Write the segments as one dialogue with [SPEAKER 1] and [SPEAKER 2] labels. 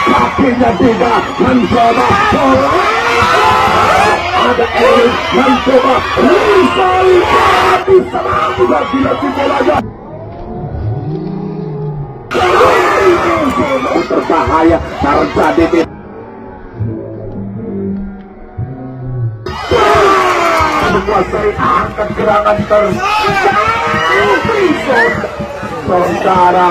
[SPEAKER 1] kakinya tidak mencoba ada Erik mencoba Rizal diserang lagi bolanya berbahaya terjadi di menguasai angkat gerangan saudara.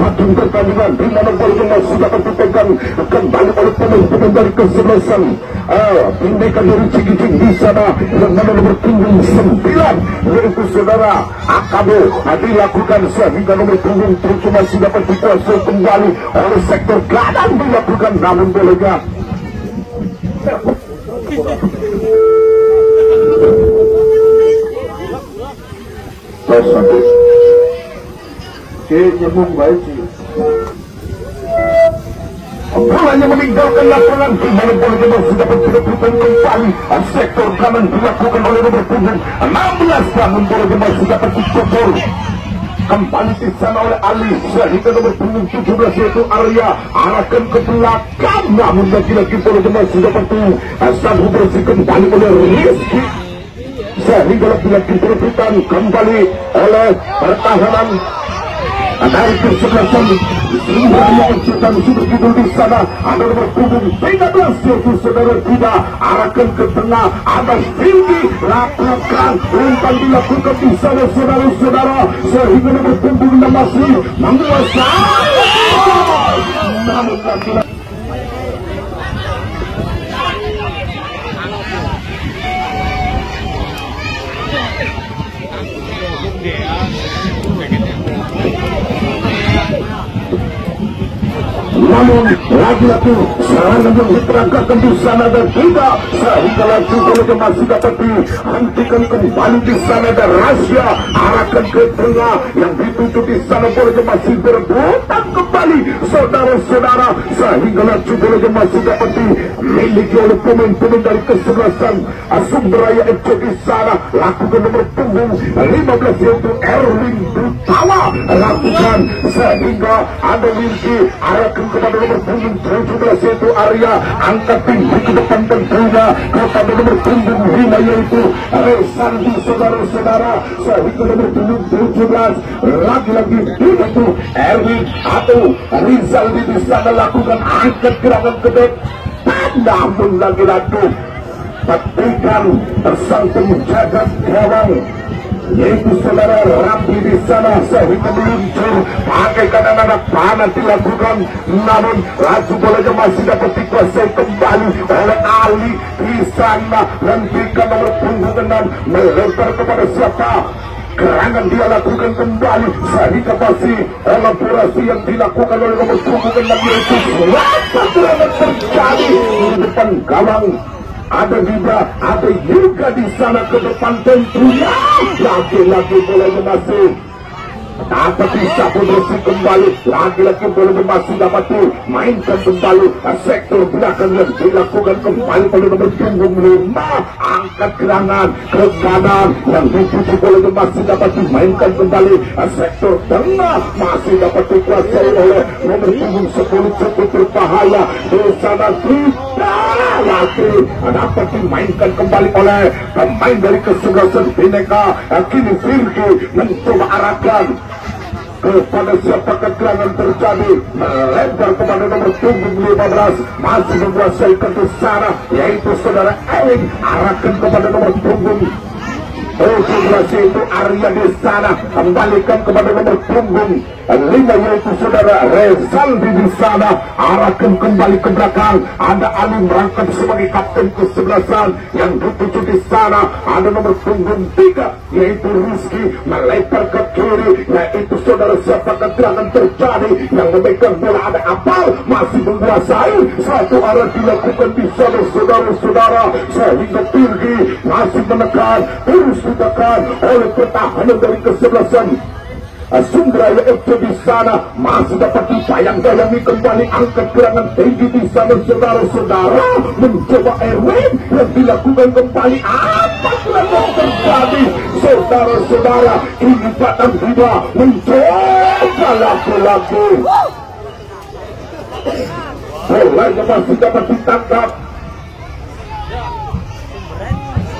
[SPEAKER 1] Hakim pertandingan di mana bola sudah dipegang kembali oleh pemain dari kesebelasan tindakan dari Cigicing di sana yang mana nomor punggung 9 yaitu saudara Akabo dilakukan sehingga nomor punggung terus masih dapat dikuasai kembali oleh sektor kanan dilakukan namun bolanya nyemung baik sih. Bolanya meninggalkan lapangan di mana bola sudah berputar kembali sektor kanan dilakukan oleh nomor punggung 16 namun bola sudah tercebur kembali di sana oleh Ali sehingga nomor punggung 17 yaitu Arya arahkan ke belakang namun lagi-lagi bola sudah sanggup bersih kembali oleh Rizky sehingga lagi-lagi berebutan kembali oleh pertahanan dari kesebelasan yang sudah judul di sana ada nomor punggung 13 yaitu saudara Kuda arahkan ke tengah ada tinggi lakukan umpan dilakukan di sana saudara-saudara sehingga nomor punggung 6 masih menguasai namun lagi-lagi namun lagi-lagi serangan yang diterangkan di sana dan tidak sehingga langsung bola masih dapat dihentikan kembali di sana dan Rasya arahkan ke tengah yang ditutup di sana bola masih berputar kembali saudara-saudara sehingga langsung bola masih dapat dimiliki oleh pemain-pemain dari kesebelasan Sumberaya FC di sana lakukan nomor punggung 15 yaitu Erwin Butawa lakukan sehingga ada Wilki arahkan kepada nomor punggung 17 yaitu Arya angkat tinggi ke depan tentunya kepada nomor punggung 5 yaitu Resandi saudara-saudara sehingga nomor punggung 17 lagi-lagi itu Erwin atau Rizal di sana lakukan angkat gerangan ke depan namun lagi-lagi petikan tersangkut jagat gawang yaitu saudara Rapi di sana sehingga meluncur pakai kanan anak panah dilakukan namun laju bolanya masih dapat dikuasai kembali oleh Ali di sana hentikan nomor punggung 6 melempar kepada siapa gerangan dia lakukan kembali sehingga masih elaborasi yang dilakukan oleh nomor punggung 6 yaitu serangan terjadi di depan gawang ada juga di sana ke depan tentunya lagi-lagi bolanya masih dapat bisa bersih kembali lagi-lagi bolanya masih dapat dimainkan kembali sektor belakang yang dilakukan kembali oleh nomor punggung 5 angkat gerangan ke kanan yang dituju bolanya masih dapat dimainkan kembali sektor tengah masih dapat dikuasai oleh nomor punggung 10 cukup berbahaya di sana tidak lagi dapat dimainkan kembali oleh pemain dari kesebelasan Bineka kini Firki mencoba arahkan kepada siapa kegerangan terjadi melempar kepada nomor punggung 15 masih menguasai ke sana yaitu saudara Erik arahkan kepada nomor punggung 17 itu Arya di sana kembalikan kepada nomor punggung lima yaitu saudara Rezaldi di sana, arahkan kembali ke belakang. Ada Ali merangkap sebagai kapten kesebelasan. Yang dituju di sana ada nomor punggung 3 yaitu Rizky, melebar ke kiri yaitu saudara siapa keterangan terjadi. Yang memegang bola ada Apal, masih menguasai satu arah dilakukan di sana saudara-saudara, sehingga Tirgi masih menekan, terus ditekan oleh pertahanan dari kesebelasan Sundraya FC di sana, masih dapat dipayang-bayangi kembali, angkat gerangan tinggi di sana saudara-saudara, mencoba Erwin yang dilakukan kembali. Apa yang terjadi saudara-saudara? Ini Batam Bida mencoba lagi-lagi, bolanya masih dapat ditangkap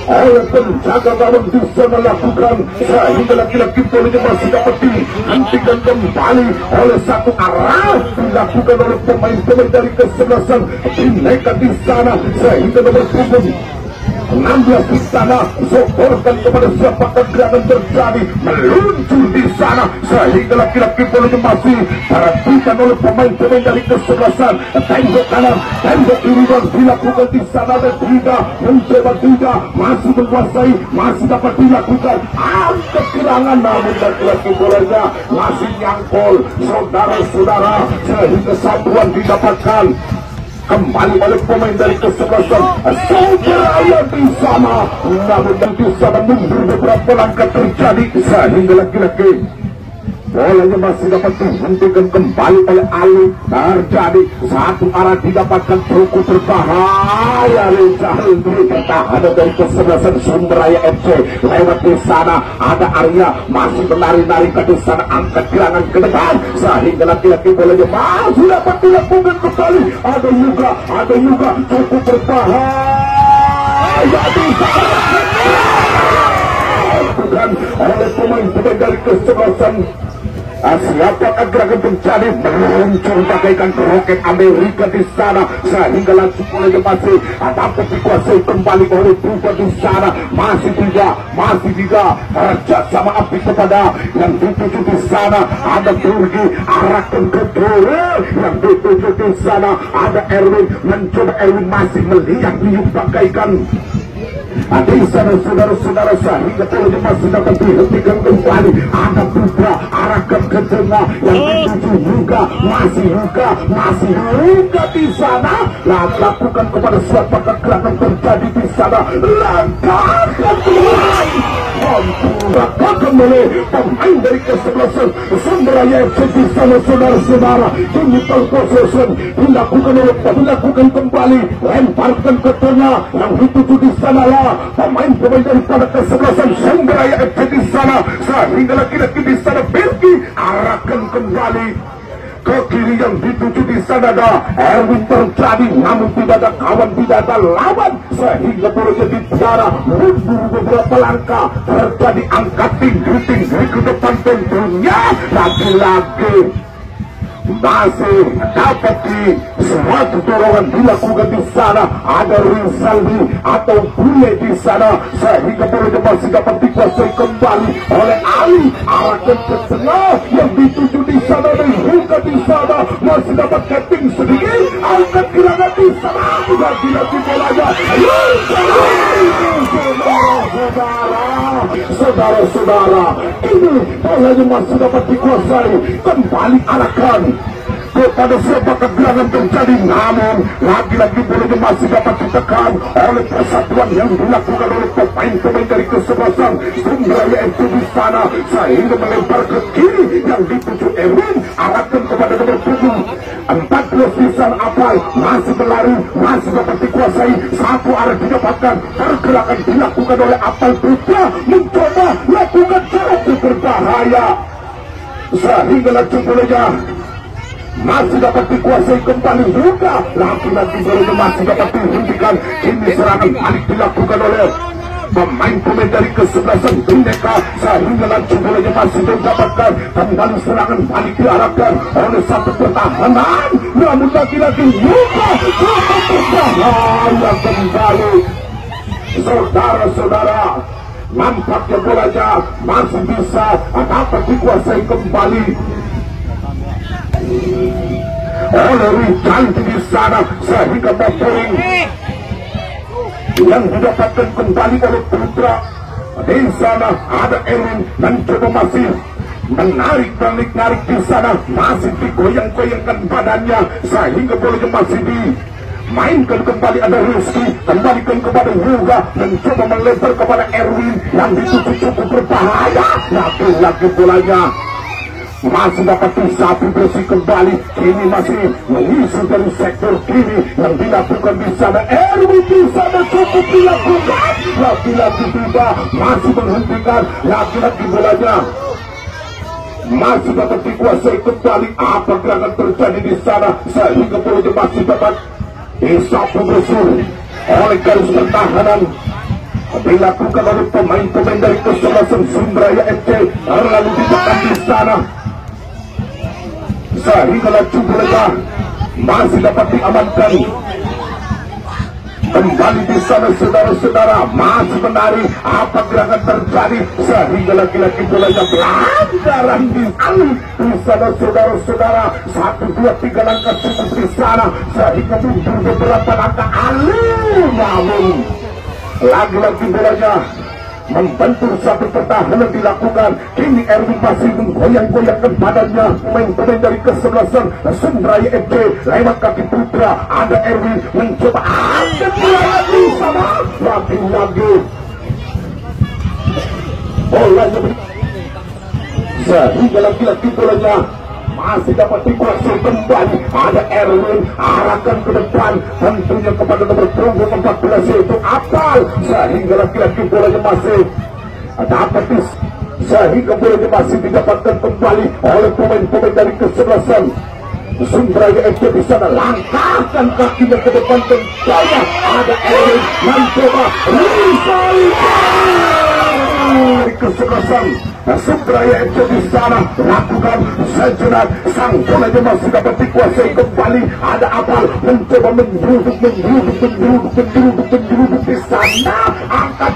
[SPEAKER 1] oleh penjaga gawang di sana lakukan, sehingga laki-laki bolanya masih dapat dihentikan kembali oleh satu arah dilakukan oleh pemain-pemain dari kesebelasan Bineka di sana, sehingga nomor punggung 16 di sana sokorkan kepada siapa pergerakan terjadi, meluncur di sana, sehingga laki-laki bolanya masih perhatikan oleh pemain-pemain dari kesebelasan. Tembok kanan, tembok kiri dan dilakukan di sana, dan tidak mencoba, tidak masih menguasai, masih dapat dilakukan angkat gerangan, namun laki-laki bolanya masih nyangkol saudara-saudara, sehingga satuan didapatkan kembali oleh pemain dari kesebelasan Sundraya di sana, namun di sana mundur beberapa langkah terjadi, sehingga laki-laki bolanya masih dapat dihentikan kembali oleh Ali. Terjadi satu arah didapatkan cukup berbahaya. Rezaldi pertahanan dari kesebelasan Sundraya FC lewat di sana, ada Arya masih menari-nari ke sana, angkat gerangan ke depan, sehingga laki-laki bolanya masih dapat dilakukan kembali. Ada juga cukup berbahaya di sana, bukan oleh pemain-pemain dari kesebelasan. Siapakah gerakan terjadi, meluncur bagaikan roket Amerika di sana, sehingga langsung oleh masih dapat dikuasai kembali oleh Buba di sana, masih tidak kerja sama api kepada yang dituju di sana. Ada Turki arahkan ke Dore, yang dituju di sana ada Erwin, mencoba Erwin masih melihat-lihat bagaikan di sana saudara-saudara, sehingga bolanya masih dapat dihentikan kembali. Ada Putra arahkan ke tengah, yang dituju juga masih di sana, lakukan kepada siapa kegerakan terjadi di sana, langkah kembali pemain dari kesebelasan Sundraya FC di sana saudara-saudara. Digital possession dilakukan kembali, lemparkan ke tengah, yang dituju di sana lah pemain-pemain daripada kesebelasan Sundraya FC di sana, sehingga laki-laki di sana Belgi arahkan kembali ke kiri, yang dituju di sana ada Erwin terjadi, namun tidak ada kawan, tidak ada lawan, sehingga bolanya di darah mundur beberapa langkah, terjadi angkat tinggi ke depan. Tentunya lagi-lagi masih dapat di suatu dorongan dilakukan di sana, ada Rizaldi atau Bule di sana, sehingga bolanya masih dapat dikuasai kembali oleh Ali, arahkan ke tengah, yang dituju di sana dan juga di sana masih dapat capping sedikit, angkat gerangan di sana, lagi-lagi bolanya saudara-saudara, ini bolanya masih dapat dikuasai kembali, arahkan kepada siapa kegerangan terjadi, namun lagi-lagi bolanya masih dapat ditekan oleh persatuan yang dilakukan oleh pemain-pemain dari kesebelasan Sundraya FC di sana, sehingga melempar ke kiri, yang dituju Erwin arahkan kepada nomor punggung 14 di sana Apal, masih berlari, masih dapat dikuasai, satu arah didapatkan, pergerakan dilakukan oleh Apal Putra, mencoba lakukan cukup berbahaya, sehingga langsung bolanya masih dapat dikuasai kembali juga, lagi-lagi bolanya masih dapat dihentikan. Ini serangan balik dilakukan oleh pemain-pemain dari kesebelasan Bineka, sehingga langsung bolanya masih didapatkan, kembali serangan balik diarahkan oleh satu pertahanan, namun lagi-lagi juga berbahaya kembali saudara-saudara. Nampaknya bolanya masih bisa dapat dikuasai kembali oleh Wijanti di sana sehingga poin yang didapatkan kembali oleh Putra. Di sana ada Erwin mencoba masih menarik di sana, masih digoyang-goyangkan badannya sehingga bolanya masih dimainkan kembali. Ada Rizky kembalikan kepada Yuga, mencoba melebar kepada Erwin yang dituju cukup berbahaya. Lagi bolanya masih dapat disapu bersih kembali. Kini masih mengisi dari sektor kiri yang dilakukan di sana. Erwin di sana cukup dilakukan, lagi-lagi tidak masih menghentikan. Lagi-lagi bolanya masih dapat dikuasai kembali. Apa gerakan terjadi di sana sehingga bolanya masih dapat disapu bersih oleh garis pertahanan dilakukan oleh pemain-pemain dari kesebelasan Sundraya FC. Lalu ditekan di sana sehingga laju mereka masih dapat diamankan kembali di sana. Saudara-saudara masih menarik. Apa gerakan terjadi sehingga lagi-lagi bolanya pelanggaran di sana. Saudara-saudara 1, 2, 3 langkah cukup di sana sehingga mundur beberapa langkah namun lagi-lagi bolanya membentur satu pertahanan dilakukan. Kini Erwin masih menggoyang-goyangkan badannya. Pemain-pemain dari kesebelasan Sundraya FC lewat kaki Putra. Ada Erwin mencoba ada lagi sama lagi-lagi bolanya sehingga lagi-lagi bolanya masih dapat dikuasai kembali. Ada Erwin arahkan ke depan tentunya kepada nomor punggung 14 yaitu Apal sehingga lagi-lagi bolanya masih dapat sehingga bolanya masih didapatkan kembali oleh pemain-pemain dari kesebelasan Sundraya FC di sana. Langkahkan kakinya ke depan tentunya ada Erwin mencoba dari kesebelasan Sundraya FC di sana lakukan sejenak. Sang bolanya masih dapat dikuasai kembali. Ada Apal mencoba mengeruduk di sana. Angkat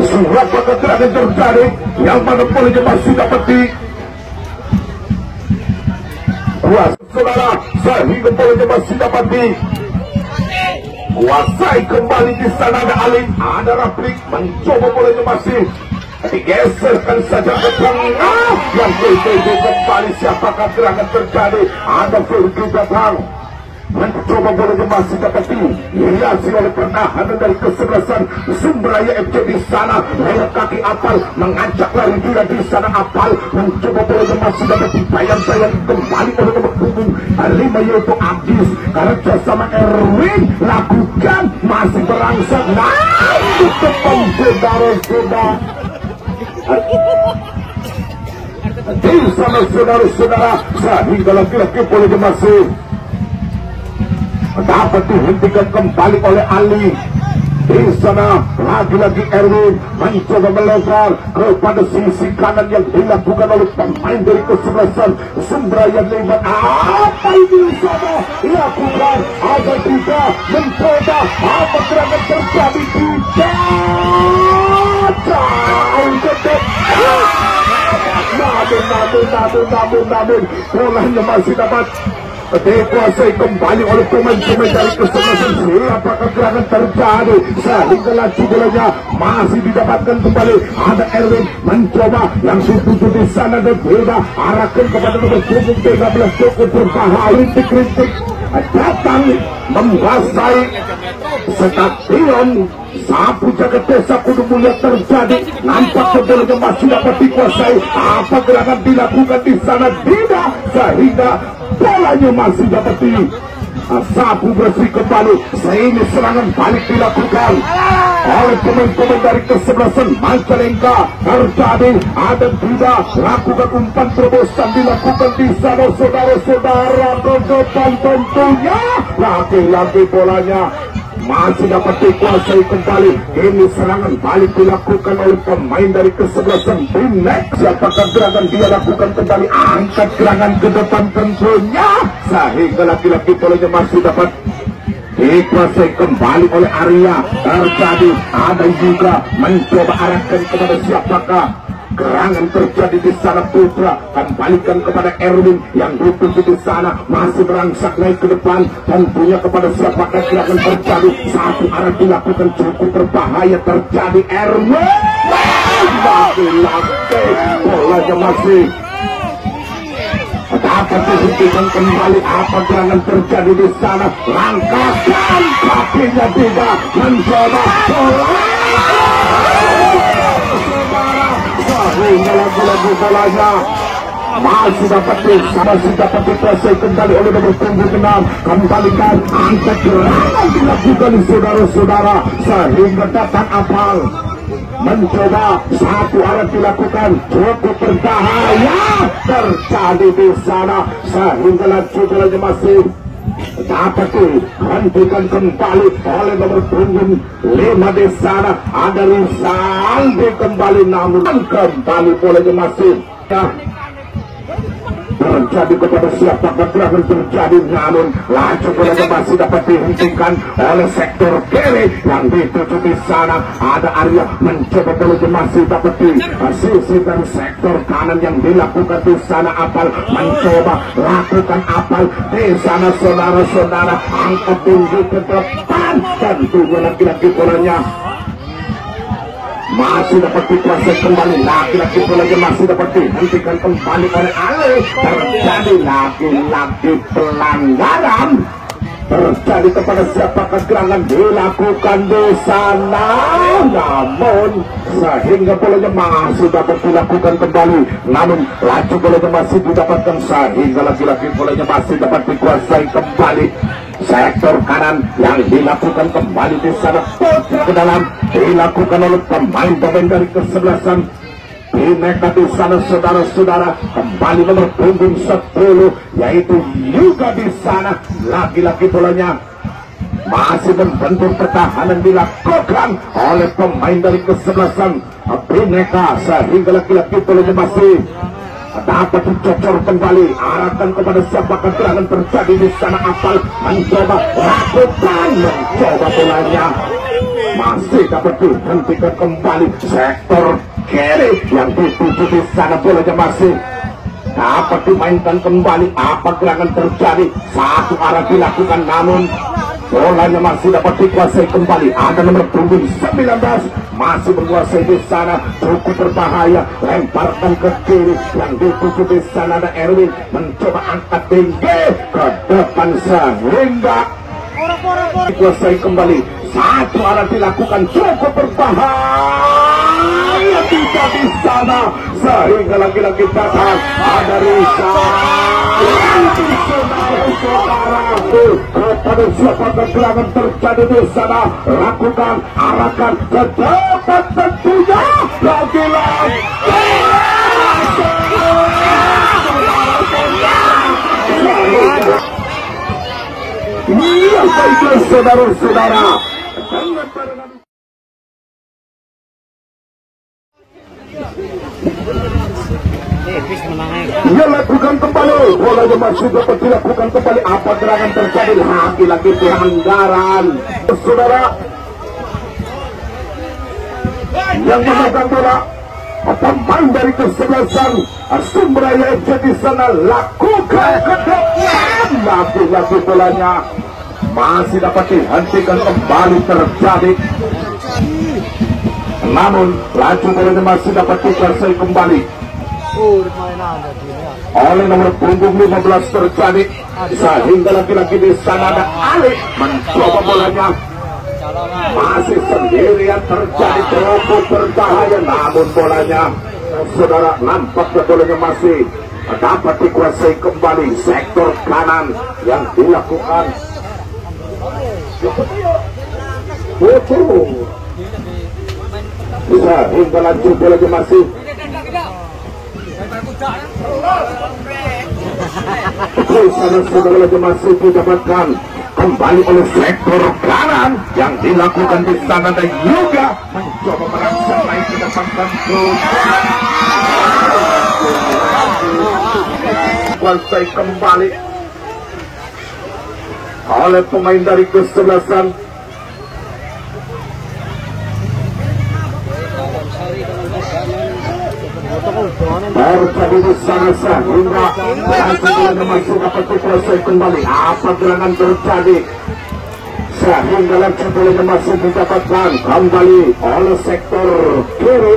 [SPEAKER 1] surat gerakan terjadi yang mana bolanya masih dapat di saudara sehingga bolanya masih dapat di kuasai kembali. Di sana ada Ali, ada Raflik mencoba bolanya masih digeserkan saja ke tengah yang bertuju kembali. Siapakah gerakan terjadi? Ada Virgi datang mencoba bolanya masih dapat dihiasi oleh pertahanan dari kesebelasan Sundraya FC di sana. Lewat kaki Apal mengajak lari juga di sana. Apal mencoba bolanya masih dapat dibayang-bayang kembali oleh nomor punggung 5 yaitu Agis kerja sama Erwin lakukan masih berangsang naik ke depan. Saudara-saudara di sana saudara-saudara sehingga laki-laki bolanya masih dapat dihentikan kembali oleh Ali. Di sana lagi-lagi Erwin mencoba melempar kepada sisi kanan yang dilakukan oleh pemain dari kesebelasan Sundraya lewat. Apa ini sana lakukan? Ada juga mencoba apa gerakan terjadi jauh ke depan. Namun bolanya masih dapat dikuasai kembali oleh pemain-pemain dari kesebelasan. Apakah gerakan terjadi sehingga laju bolanya masih didapatkan kembali. Ada Erwin mencoba yang dituju di sana dan beda arahkan kepada nomor punggung 13 cukup berbahaya. Kritik datang membasahi stadion sapu jagat desa Kudu Mulia terjadi. Nampak bolanya masih dapat dikuasai. Apa gerakan dilakukan di sana? Tidak, sehingga bolanya masih dapat sapu bersih kembali. Sehingga serangan balik dilakukan oleh pemain-pemain dari kesebelasan Majalengka terjadi. Ada juga lakukan umpan terobosan dilakukan di sana. Saudara-saudara ke depan tentunya lagi-lagi bolanya masih dapat dikuasai kembali. Ini serangan balik dilakukan oleh pemain dari kesebelasan Binek. Siapakah gerakan dia lakukan kembali, angkat gerangan ke depan tentunya, sehingga laki-laki bolanya masih dapat dikuasai kembali oleh Arya. Terjadi ada juga mencoba arahkan kepada siapakah, gerangan terjadi di sana. Putra kembalikan kepada Erwin yang duduk di sana, masih berangsak naik ke depan, tentunya kepada siapakah gerangan terjadi. Satu arah dilakukan cukup berbahaya, terjadi Erwin laki-laki bolanya masih dapat dihentikan kembali. Apa gerangan terjadi di sana, langkahkan kakinya tidak mencoba lagu-lagu bolanya masih dapat dikuasai kembali oleh nomor punggung 6. Kembalikan, angkat gerangan dilakukan saudara-saudara, sehingga datang Apal mencoba satu arah dilakukan, cukup berbahaya terjadi di sana, sehingga laju bolanya masih dapat dihentikan kembali oleh nomor punggung 5 di sana. Ada Rizaldi kembali, namun kembali bolanya masih terjadi kepada siapa gerangan terjadi, namun laju bolanya masih dapat dihentikan oleh sektor kiri yang dituju di sana. Ada Arya mencoba bolanya masih dapat di sisi dari sektor kanan yang dilakukan di sana. Apal mencoba lakukan Apal di sana, saudara-saudara, angkat tinggi ke depan, tentunya laki-laki bolanya masih dapat dikuasai kembali. Laki-laki bolanya masih dapat dihentikan kembali oleh Ale. Terjadi laki-laki pelanggaran terjadi kepada siapakah gerangan dilakukan di sana, namun sehingga bolanya masih dapat dilakukan kembali, namun laju bolanya masih didapatkan, sehingga laki-laki bolanya masih dapat dikuasai kembali. Sektor kanan yang dilakukan kembali di sana, ke dalam dilakukan oleh pemain dari kesebelasan Bineka di sana, saudara-saudara. Kembali nomor punggung 10 yaitu juga di sana. Laki-laki bolanya masih membentuk pertahanan dilakukan oleh pemain dari kesebelasan Bineka, sehingga laki-laki bolanya masih dapat dicocor kembali, arahkan kepada siapakah gerangan terjadi di sana. Apal mencoba lakukan, mencoba bolanya masih dapat dihentikan kembali. Sektor kiri yang dituju di sana, bolanya masih dapat dimainkan kembali. Apa gerangan terjadi, satu arah dilakukan, namun bolanya masih dapat dikuasai kembali. Ada nomor punggung 19 masih menguasai di sana, cukup berbahaya, lemparkan ke kiri yang dituju di sana. Ada Erwin mencoba angkat tinggi ke depan, sehingga dikuasai kembali. Satu arah dilakukan, cukup berbahaya, tidak di sana, sehingga lagi-lagi datang ada Risa. Kepada siapa gerangan terjadi di sana, lakukan, arahkan ke depan, tentunya lagi-lagi iya, baiklah saudara-saudara. Dia lakukan kembali, bolanya masih dapat dilakukan kembali. Apa gerangan terjadi, laki-laki pelanggaran, saudara. Yang memegang bola pemain dari kesebelasan Sumberaya FC di sana, lakukan ke depan, laki-laki bolanya masih dapat dihentikan kembali, terjadi, namun laju bolanya masih dapat dikuasai kembali oleh nomor punggung 15 terjadi, sehingga laki-laki di sana ada Ali mencoba bolanya masih sendirian, terjadi, cukup berbahaya, namun bolanya saudara nampaknya bolanya masih dapat dikuasai kembali. Sektor kanan yang dilakukan sehingga laju bolanya masih di sana, saudara, masih didapatkan kembali oleh sektor kanan yang dilakukan di sana dan juga mencoba merangsang naik ke depan kontrol. Kuasai kembali oleh pemain dari kesebelasan. Terjadi di sana sehingga langsung masuk dapat dikuasai kembali. Apa gerangan terjadi sehingga langsung boleh masuk didapatkan kembali oleh sektor kiri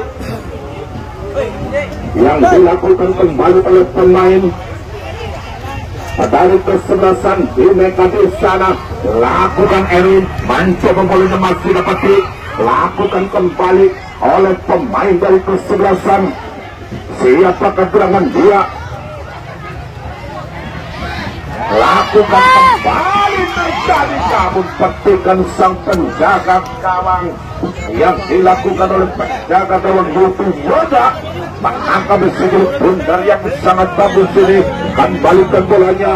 [SPEAKER 1] yang dilakukan kembali oleh pemain dari kesebelasan Bhinneka di sana. Lakukan Erin mencoba boleh masih dapat dilakukan kembali oleh pemain dari kesebelasan. Siapakah gerangan dia? Lakukan kembali terjadi, namun petikan sang penjaga gawang yang dilakukan oleh penjaga gawang Goku Yoda menangkap sejauh bundar yang sangat bagus ini. Kembalikan bolanya,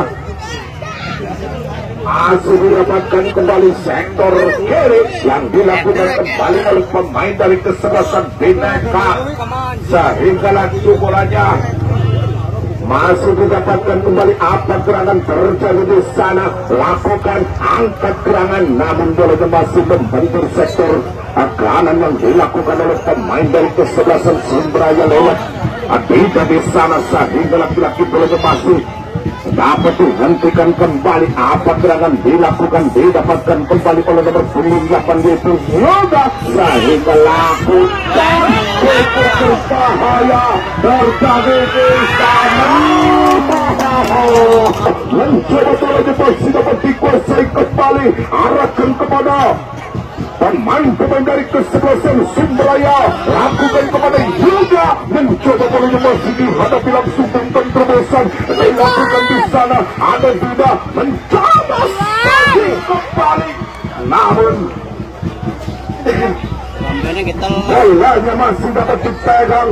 [SPEAKER 1] masih didapatkan kembali sektor kiri yang dilakukan kembali oleh pemain dari kesebelasan Bhinneka sehingga langsung bolanya masih didapatkan kembali. Apa gerangan terjadi di sana? Lakukan angkat gerangan, namun boleh masih membentur sektor kanan yang dilakukan oleh pemain dari kesebelasan Sundraya lewat tidak di sana sehingga laki-laki boleh masih dapat dihentikan kembali. Apa gerangan dilakukan didapatkan kembali oleh nomor 8 yaitu Yoga sehingga lakukan berbahaya terjadi di sana. Mencoba boleh masih dapat dikuasai kembali, arahkan kepada pemain-pemain dari kesebelasan Sundraya. Lakukan kepada Yoga, mencoba boleh masih dihadapi langsung dengan terobosan. Dilakukan di sana ada Yuda mencoba kembali, namun bolanya masih dapat dipegang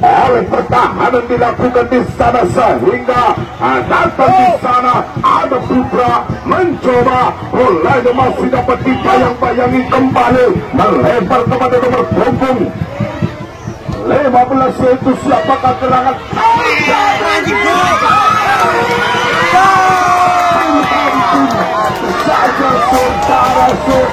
[SPEAKER 1] oleh pertahanan dilakukan di sana sehingga datang di sana ada Putra mencoba bolanya masih dapat dibayang-bayangi kembali melebar kepada nomor punggung 15 yaitu siapakah gerangan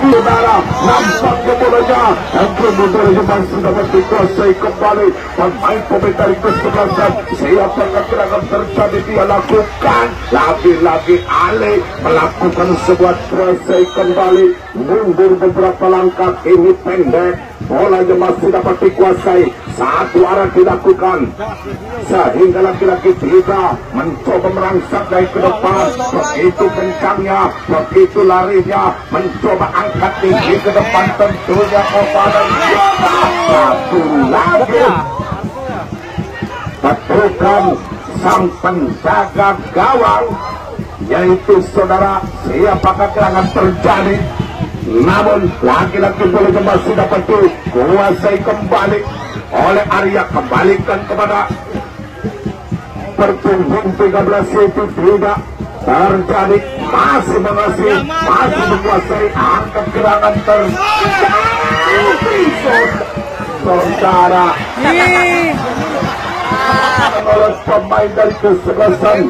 [SPEAKER 1] saudara nampaknya bolanya dan kemudian masih dapat dikuasai kembali pemain dari kesebelasan. Siapakah gerangan terjadi? Dia lakukan lagi-lagi Ale melakukan sebuah kuasai kembali, mundur beberapa langkah, ini pendek, bolanya masih dapat dikuasai, satu arah dilakukan sehingga laki-laki tidak mencoba merangsek naik ke depan. Begitu kencangnya, begitu larinya, mencoba angkat tinggi ke depan, tentunya kepada satu lagi betukan sang penjaga gawang yaitu saudara. Siapakah gerangan terjadi? Namun laki-laki boleh masih dapat dikuasai kembali oleh Arya. Kembalikan kepada pertumbuhan 13 itu tidak terjadi, masih menguasai angkat gerangan terjadi saudara oleh pemain dari kesebelasan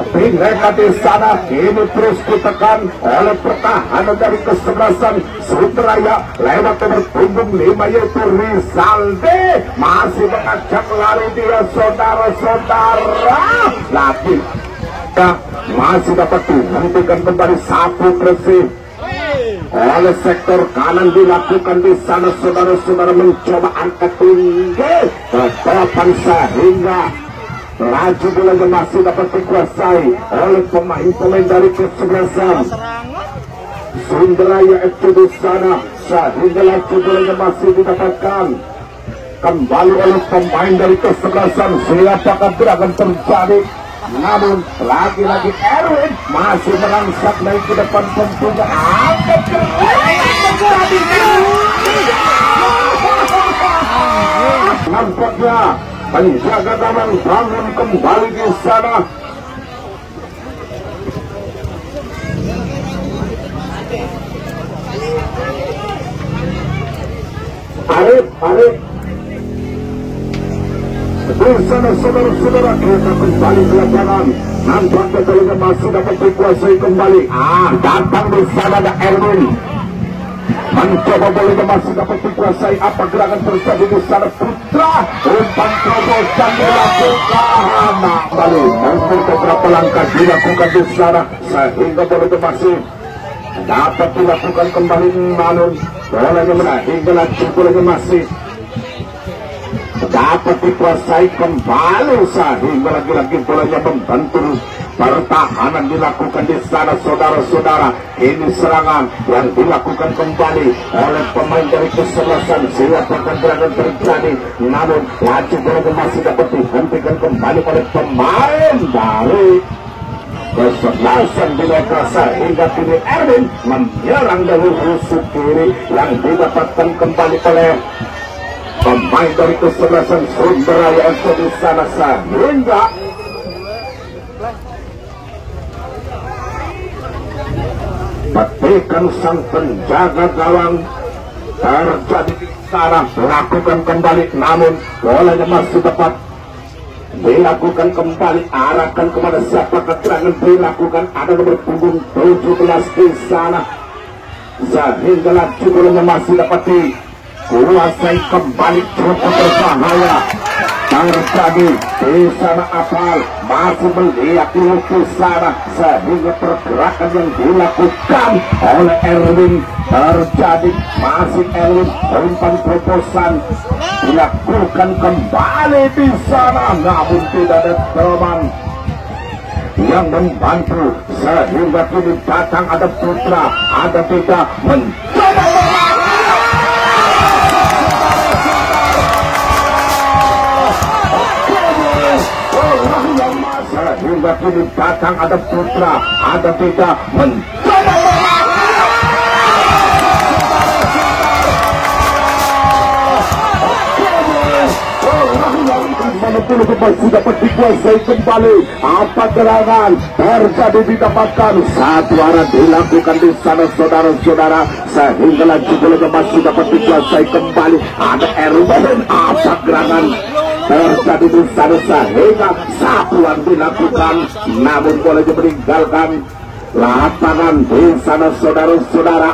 [SPEAKER 1] Bhinneka di sana. Ini terus ditekan oleh pertahanan dari kesebelasan Sundraya lewat nomor punggung 5 yaitu Rizaldi, masih mengajak lari dia saudara-saudara. Lagi masih dapat dihentikan kembali satu bersih oleh sektor kanan dilakukan di sana saudara-saudara, mencoba angkat tinggi ke depan sehingga laju bolanya masih dapat dikuasai oleh pemain-pemain dari kesebelasan Sundraya itu di sana sehingga laju bolanya masih didapatkan kembali oleh pemain dari kesebelasan. Siapakah gerangan terjadi? Namun lagi-lagi Erwin masih merangsek naik ke depan, tentunya angkat nampaknya penjaga gawang bangun kembali di sana. Arif. Di sana saudara-saudara, kita kembali ke lapangan. Nampaknya kalinya masih dapat dikuasai kembali. Datang di sana ada Erwin. Mencoba boleh masih dapat dikuasai. Apa gerakan terjadi di sana? Putra umpan terobosan dilakukan. Kembali mundur beberapa langkah dilakukan di sana sehingga boleh masih dapat dilakukan kembali. Namun bolanya mana hingga lagi bolanya masih dapat dikuasai kembali sehingga lagi-lagi bolanya membantu pertahanan dilakukan di sana saudara-saudara. Ini serangan yang dilakukan kembali oleh pemain dari kesebelasan. Siapakah gerakan terjadi, namun laju bolanya masih dapat dihentikan kembali oleh pemain dari kesebelasan di lokasi hingga kini Erwin menyerang dari rusuk kiri yang didapatkan kembali oleh pemain dari kesebelasan Sumber Raya FC di sana sehingga petikan sang penjaga gawang terjadi di sana melakukan kembali, namun bolanya masih dapat dilakukan kembali. Arahkan kepada siapa keterangan dilakukan, ada nomor punggung 17 di sana sehingga laju bolanya masih dapat dikuasai kembali. Cukup berbahaya terjadi di sana. Apal masih melihat di sana sehingga pergerakan yang dilakukan oleh Erwin terjadi. Masih Erwin umpan terobosan dilakukan kembali di sana, namun tidak ada teman yang membantu sehingga kini datang ada Putra, ada Beda mencoba sehingga kini datang ada Putra, ada Beda mencoba masih dapat dikuasai kembali. Apa gerangan terjadi didapatkan satu arah dilakukan di sana saudara-saudara sehingga laju bolanya masih dapat dikuasai kembali. Ada Erwin. Apa gerangan terjadi di sana sehingga satuan dilakukan, namun bolanya meninggalkan lapangan di sana saudara-saudara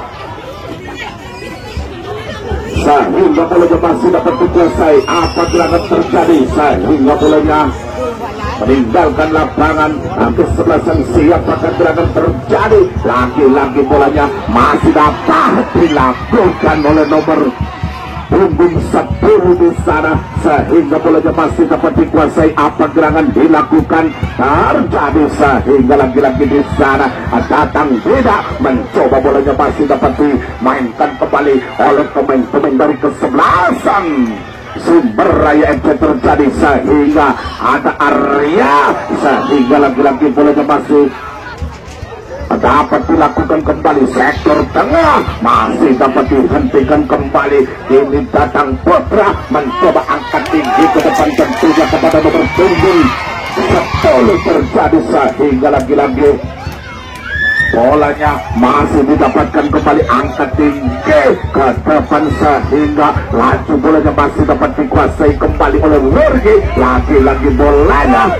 [SPEAKER 1] sehingga bolanya masih dapat dikuasai. Apa gerakan terjadi sehingga bolanya meninggalkan lapangan. Kesebelasan siapakah gerakan terjadi, lagi-lagi bolanya masih dapat dilakukan oleh nomor punggung 10 di sana sehingga bolanya masih dapat dikuasai. Apa gerangan dilakukan terjadi sehingga lagi-lagi di sana datang Beda mencoba bolanya masih dapat dimainkan kembali oleh pemain-pemain dari kesebelasan Sumber Raya FC terjadi sehingga ada Arya sehingga lagi-lagi bolanya masih dapat dilakukan kembali. Sektor tengah masih dapat dihentikan kembali. Ini datang Putra mencoba angkat tinggi ke depan, tentunya kepada nomor punggung 10 terjadi sehingga lagi-lagi bolanya masih didapatkan kembali, angkat tinggi ke depan sehingga laju bolanya masih dapat dikuasai kembali oleh Nurgi. Lagi-lagi bolanya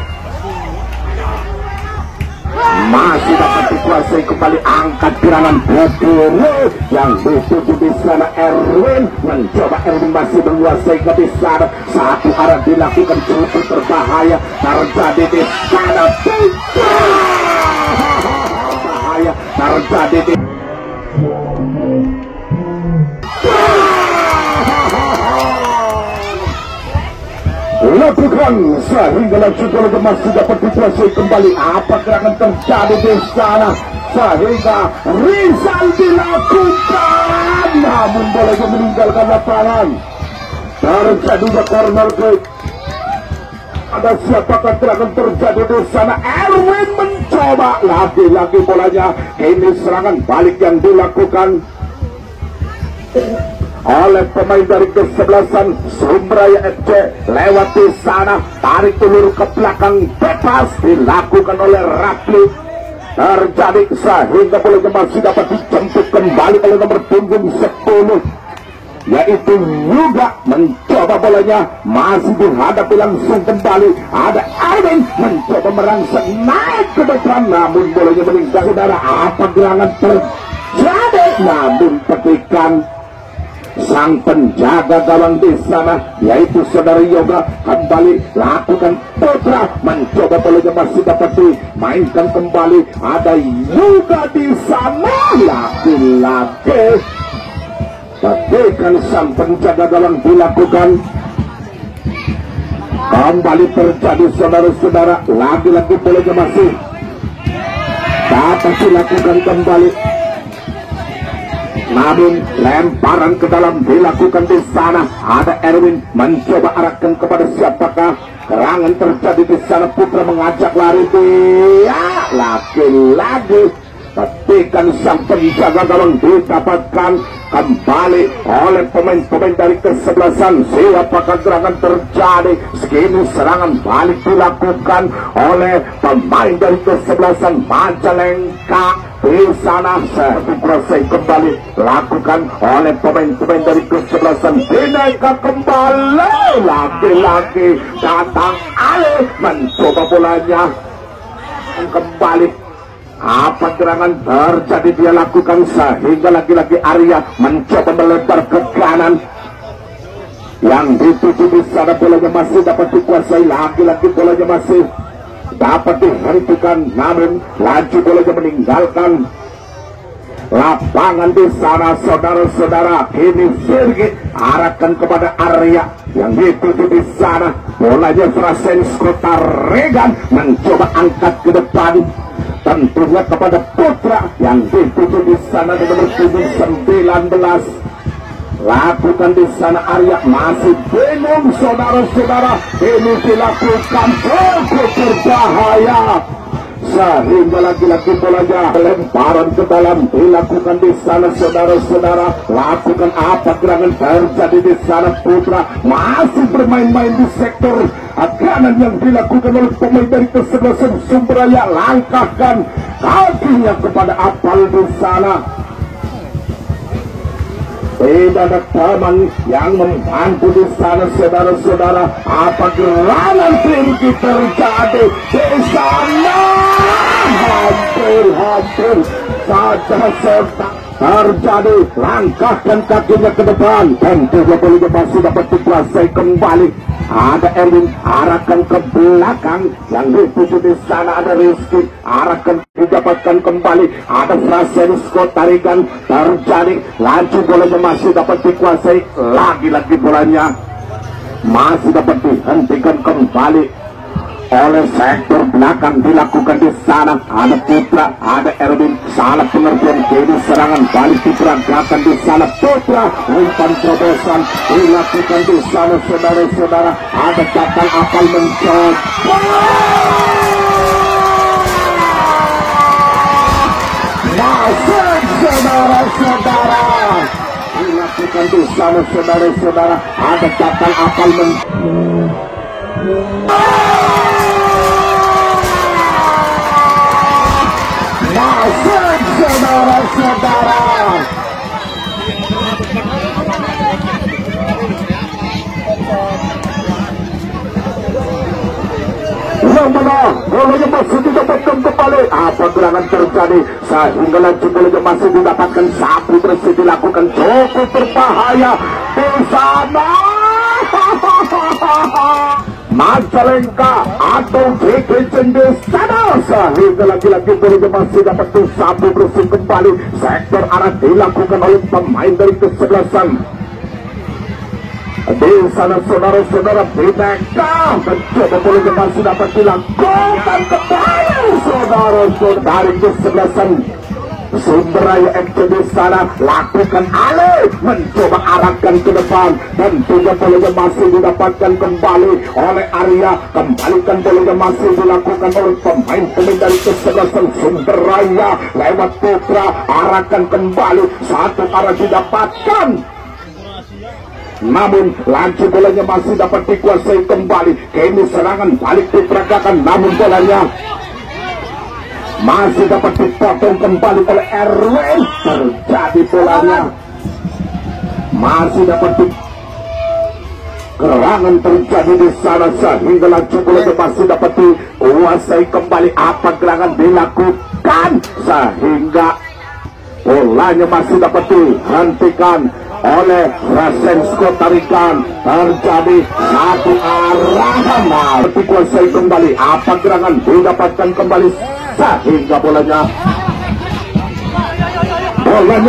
[SPEAKER 1] masih dapat dikuasai kembali, angkat gerangan berdiri yang dituju di sana. Erwin mencoba, Erwin masih menguasai ke di sana. Satu arah dilakukan, cukup berbahaya terjadi di sana. Bahaya terjadi di lakukan sehingga laju bolanya masih dapat dikuasai kembali. Apa gerangan terjadi di sana sehingga Rizal dilakukan, namun bolanya meninggalkan lapangan. Terjadi corner kick. Ada siapakah gerangan terjadi di sana? Erwin mencoba, lagi-lagi bolanya ini serangan balik yang dilakukan oleh pemain dari kesebelasan Sumber Raya FC. Lewat di sana, tarik ulur ke belakang bebas dilakukan oleh Rafli. Terjadi sehingga bolanya masih dapat dijemput kembali oleh nomor punggung 10. yaitu Yuga mencoba bolanya, masih dihadapi langsung kembali. Ada Erwin mencoba merangsek naik ke depan, namun bolanya meninggal. Saudara, apa gerangan terjadi? Namun petikan sang penjaga gawang di sana, yaitu saudara Yoga, kembali lakukan putra, mencoba bolanya masih dapat dimainkan kembali. Ada Yoga di sana, laki-laki petikan sang penjaga gawang dilakukan. Kembali terjadi saudara-saudara, lagi-lagi bolanya masih dapat dilakukan kembali. Namun lemparan ke dalam dilakukan di sana. Ada Erwin mencoba arahkan kepada siapakah. Gerangan terjadi di sana. Putra mengajak lari. Dia lagi-lagi petikan sang penjaga gawang didapatkan kembali oleh pemain-pemain dari kesebelasan. Siapakah gerangan terjadi? Segini serangan balik dilakukan oleh pemain dari kesebelasan Majalengka. Di sana serbu proses kembali lakukan oleh pemain-pemain dari kesebelasan Bineka. Kembali lagi-lagi datang Ale mencoba bolanya kembali. Apa gerangan terjadi dia lakukan sehingga lagi-lagi Arya mencoba melebar ke kanan. Yang dituju di sana bolanya masih dapat dikuasai, lagi-lagi bolanya masih dapat dihentikan, namun laju bolanya meninggalkan lapangan di sana. Saudara-saudara, kini Sergei arahkan kepada Arya yang dituju di sana. Bolanya Frasensko Regan mencoba angkat ke depan, tentunya kepada Putra yang dituju di sana di nomor 19. Lakukan di sana Arya masih bingung saudara-saudara. Ini dilakukan cukup berbahaya sehingga lagi-lagi bolanya lemparan ke dalam dilakukan di sana saudara-saudara. Lakukan apa gerangan terjadi di sana. Putra masih bermain-main di sektor kanan yang dilakukan oleh pemain dari kesebelasan Sumberaya. Langkahkan kakinya kepada Apal di sana. Tidak ada teman yang membantu di sana saudara-saudara. Apa gerangan tinggi terjadi di sana? Hampir saja serta terjadi. Langkahkan kakinya ke depan, tentunya boleh masih dapat dikuasai kembali. Ada Erwin arahkan ke belakang, yang dituju di sana ada Rizky arahkan didapatkan kembali. Ada Frasensko tarikan terjadi, laju bolanya masih dapat dikuasai, lagi-lagi bolanya masih dapat dihentikan kembali oleh sektor belakang dilakukan di sana. Ada Putra, ada Erwin, salah pengertian kini serangan balik diperagakan di sana. Putra umpan terobosan dilakukan di sana saudara-saudara. Ada datang Apal mencoba masuk saudara-saudara, dilakukan di sana saudara-saudara. Ada datang Apal masuk saudara-saudara. Yang mana bolanya masih didapatkan kembali. Apa gerangan terjadi sehingga laju bolanya masih didapatkan. Sapu bersih dilakukan cukup berbahaya di sana. Majalengka atau JKC di sana sehingga lagi-lagi bolanya masih dapat disapu bersih kembali. Sektor arah dilakukan oleh pemain dari kesebelasan di sana saudara-saudara. Bineka mencoba bolanya masih dapat dilakukan kembali saudara-saudara dari kesebelasan Sumberaya FC di sana. Lakukan Ale mencoba arahkan ke depan, tentunya bolanya masih didapatkan kembali oleh Arya. Kembalikan bolanya masih dilakukan oleh pemain-pemain dari kesebelasan Sumberaya lewat Putra. Arahkan kembali, satu arah didapatkan, namun laju bolanya masih dapat dikuasai kembali. Kini serangan balik diperagakan, namun bolanya masih dapat dipotong kembali oleh Erwin. Terjadi bolanya masih dapat gerangan terjadi di sana sehingga laju bola masih dapat dikuasai kembali. Apa gerangan dilakukan sehingga bolanya masih dapat dihentikan oleh Rasensko. Tarikan terjadi satu arah dikuasai kembali. Apa gerangan didapatkan kembali sehingga bolanya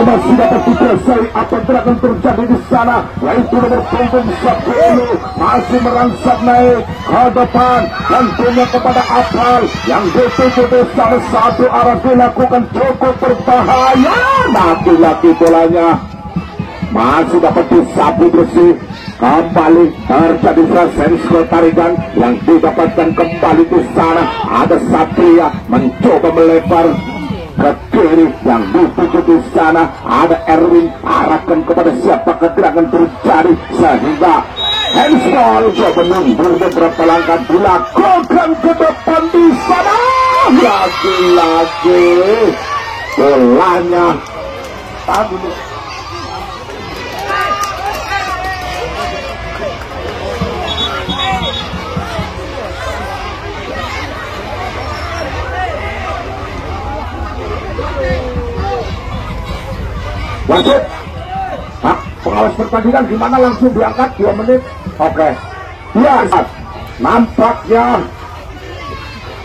[SPEAKER 1] masih dapat dikuasai. Apa gerakan terjadi di sana, yaitu nomor punggung 10 masih merangsek naik ke depan dan punya kepada Apal yang dituju di salah satu arah dilakukan cukup berbahaya. Lagi-lagi bolanya masih dapat disapu bersih. Kembali terjadi Rasensko. Tarikan yang didapatkan kembali di sana. Ada Satria mencoba melebar ke kiri yang dituju di sana. Ada Erwin arahkan kepada siapa kegerangan terjadi sehingga handball coba mundur beberapa langkah dilakukan ke depan di sana. Lagi-lagi bolanya wasit. Pengawas pertandingan gimana, langsung diangkat 2 menit. Oke. Ya, nampaknya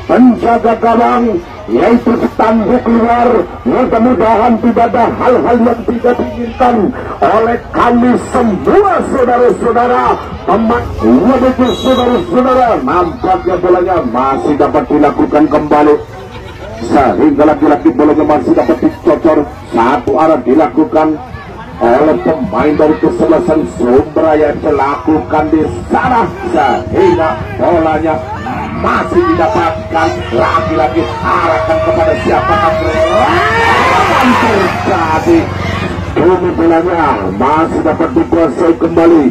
[SPEAKER 1] penjaga gawang yaitu tanduk keluar. Mudah-mudahan tidak ada hal-hal yang tidak diinginkan oleh kami semua saudara-saudara, teman saudara-saudara. Nampaknya bolanya masih dapat dilakukan kembali sehingga lagi-lagi bolanya masih dapat dicocor. Satu arah dilakukan oleh pemain dari kesebelasan Sumberaya dilakukan di sana sehingga bolanya masih didapatkan. Lagi-lagi arahkan kepada siapa yang terjadi. Ini bolanya masih dapat dikuasai kembali.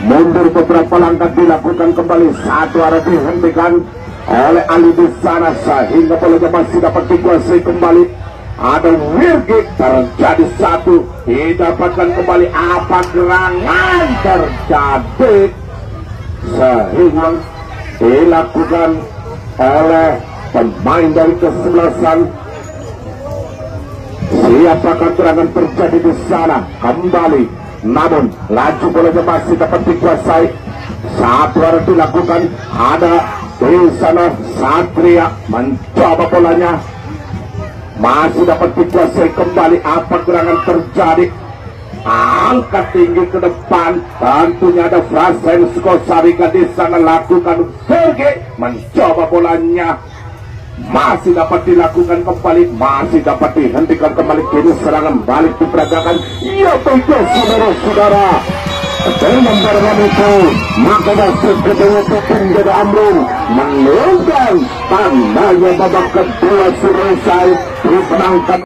[SPEAKER 1] Mundur beberapa langkah dilakukan kembali. Satu arah dihentikan oleh Ali di sana sehingga bolanya masih dapat dikuasai kembali. Ada Wirgi terjadi satu didapatkan kembali. Apa gerangan terjadi sehingga dilakukan oleh pemain dari kesebelasan. Siapakah gerangan terjadi di sana kembali, namun laju bolanya masih dapat dikuasai. Satu arah dilakukan. Ada di sana Satria mencoba bolanya masih dapat dikuasai kembali. Apa gerangan terjadi? Angkat tinggi ke depan. Tentunya ada Rasensko. Sarika di sana lakukan. Sergei mencoba bolanya masih dapat dilakukan kembali. Masih dapat dihentikan kembali. Kini serangan balik diperagakan. Ya baiklah saudara-saudara, dengan barengan itu maka wasit kedua penjaga Amrun menurunkan tandanya babak kedua selesai dimenangkan